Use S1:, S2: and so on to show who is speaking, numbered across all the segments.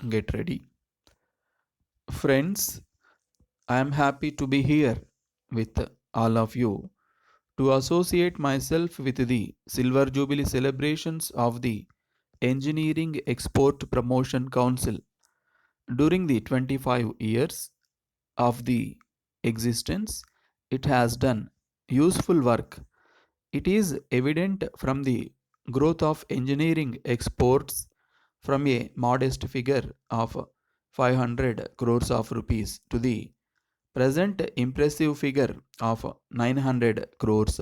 S1: Get ready. Friends, I am happy to be here with all of you to associate myself with the Silver Jubilee celebrations of the Engineering Export Promotion Council. During the 25 years of the existence, it has done useful work. It is evident from the growth of engineering exports from a modest figure of 500 crores of rupees to the present impressive figure of 900 crores.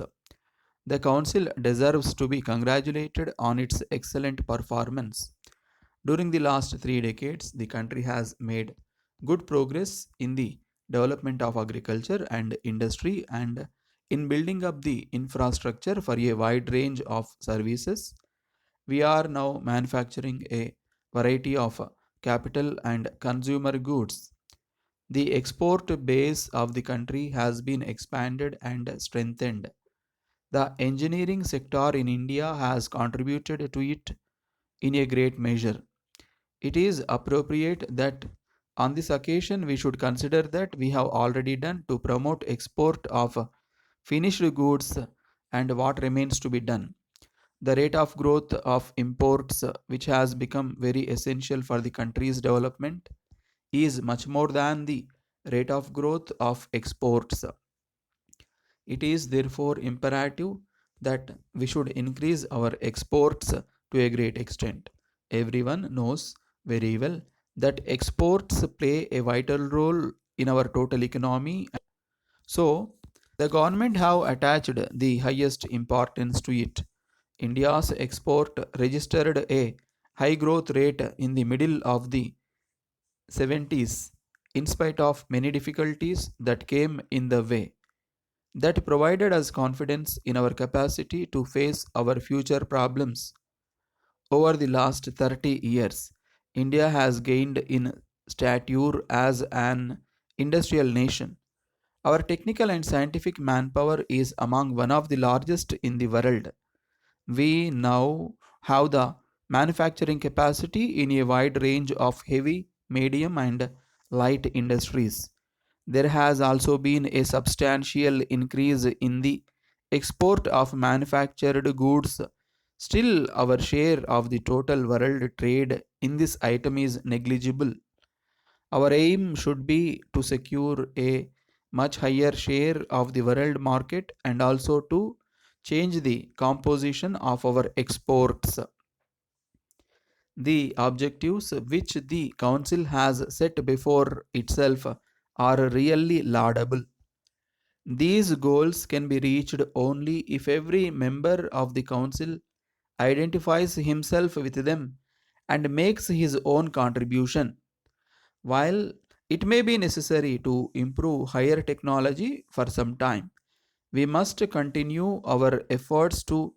S1: The council deserves to be congratulated on its excellent performance. During the last 3 decades, the country has made good progress in the development of agriculture and industry and in building up the infrastructure for a wide range of services. We are now manufacturing a variety of capital and consumer goods. The export base of the country has been expanded and strengthened. The engineering sector in India has contributed to it in a great measure. It is appropriate that on this occasion we should consider that we have already done to promote export of finished goods and what remains to be done. The rate of growth of imports, which has become very essential for the country's development, is much more than the rate of growth of exports. It is therefore imperative that we should increase our exports to a great extent. Everyone knows very well that exports play a vital role in our total economy. So, the government have attached the highest importance to it. India's export registered a high growth rate in the middle of the 70s in spite of many difficulties that came in the way. That provided us confidence in our capacity to face our future problems. Over the last 30 years, India has gained in stature as an industrial nation. Our technical and scientific manpower is among one of the largest in the world. We now have the manufacturing capacity in a wide range of heavy, medium, and light industries. There has also been a substantial increase in the export of manufactured goods. Still, our share of the total world trade in this item is negligible. Our aim should be to secure a much higher share of the world market and also to change the composition of our exports. The objectives which the Council has set before itself are really laudable. These goals can be reached only if every member of the Council identifies himself with them and makes his own contribution. While it may be necessary to improve higher technology for some time, we must continue our efforts to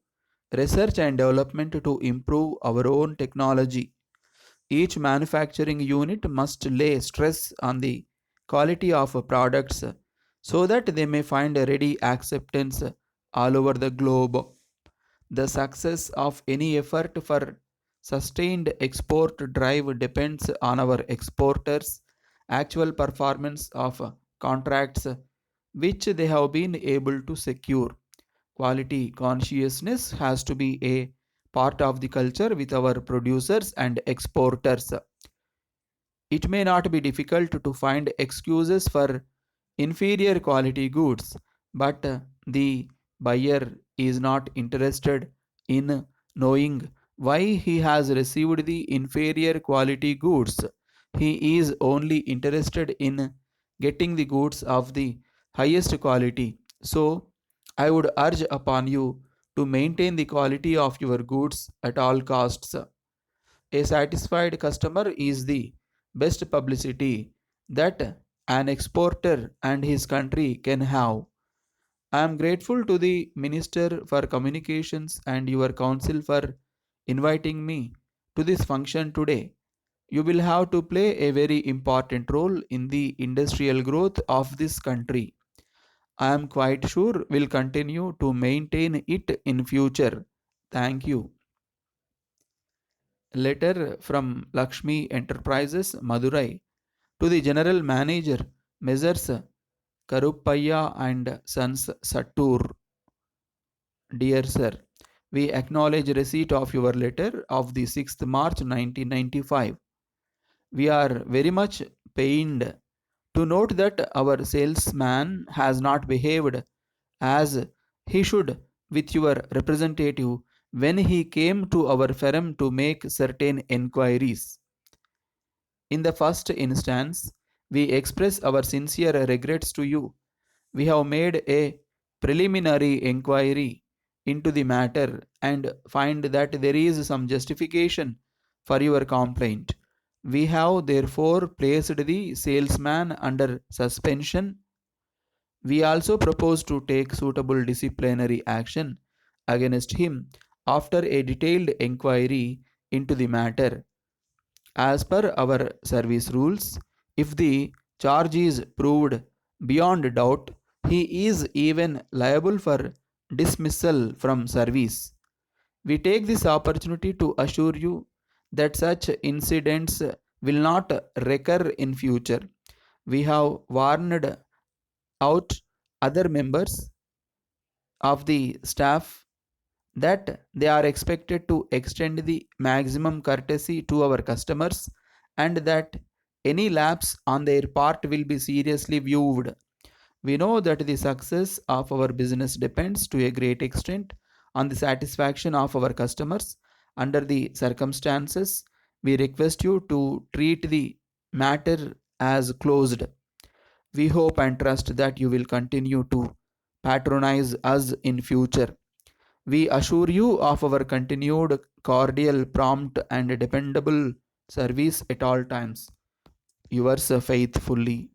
S1: research and development to improve our own technology. Each manufacturing unit must lay stress on the quality of products so that they may find a ready acceptance all over the globe. The success of any effort for sustained export drive depends on our exporters' actual performance of contracts which they have been able to secure. Quality consciousness has to be a part of the culture with our producers and exporters. It may not be difficult to find excuses for inferior quality goods, but the buyer is not interested in knowing why he has received the inferior quality goods. He is only interested in getting the goods of the highest quality. So, I would urge upon you to maintain the quality of your goods at all costs. A satisfied customer is the best publicity that an exporter and his country can have. I am grateful to the Minister for Communications and your council for inviting me to this function today. You will have to play a very important role in the industrial growth of this country. I am quite sure will continue to maintain it in future. Thank you. Letter from Lakshmi Enterprises, Madurai, to the General Manager, Messrs. Karuppaya and Sons, Sattur. Dear Sir, we acknowledge receipt of your letter of the 6th March 1995. We are very much pained to note that our salesman has not behaved as he should with your representative when he came to our firm to make certain enquiries. In the first instance, we express our sincere regrets to you. We have made a preliminary inquiry into the matter and find that there is some justification for your complaint. We have therefore placed the salesman under suspension. We also propose to take suitable disciplinary action against him after a detailed inquiry into the matter. As per our service rules, if the charge is proved beyond doubt, he is even liable for dismissal from service. We take this opportunity to assure you that such incidents will not recur in future. We have warned out other members of the staff that they are expected to extend the maximum courtesy to our customers and that any lapse on their part will be seriously viewed. We know that the success of our business depends to a great extent on the satisfaction of our customers. Under the circumstances, we request you to treat the matter as closed. We hope and trust that you will continue to patronize us in future. We assure you of our continued cordial, prompt, and dependable service at all times. Yours faithfully,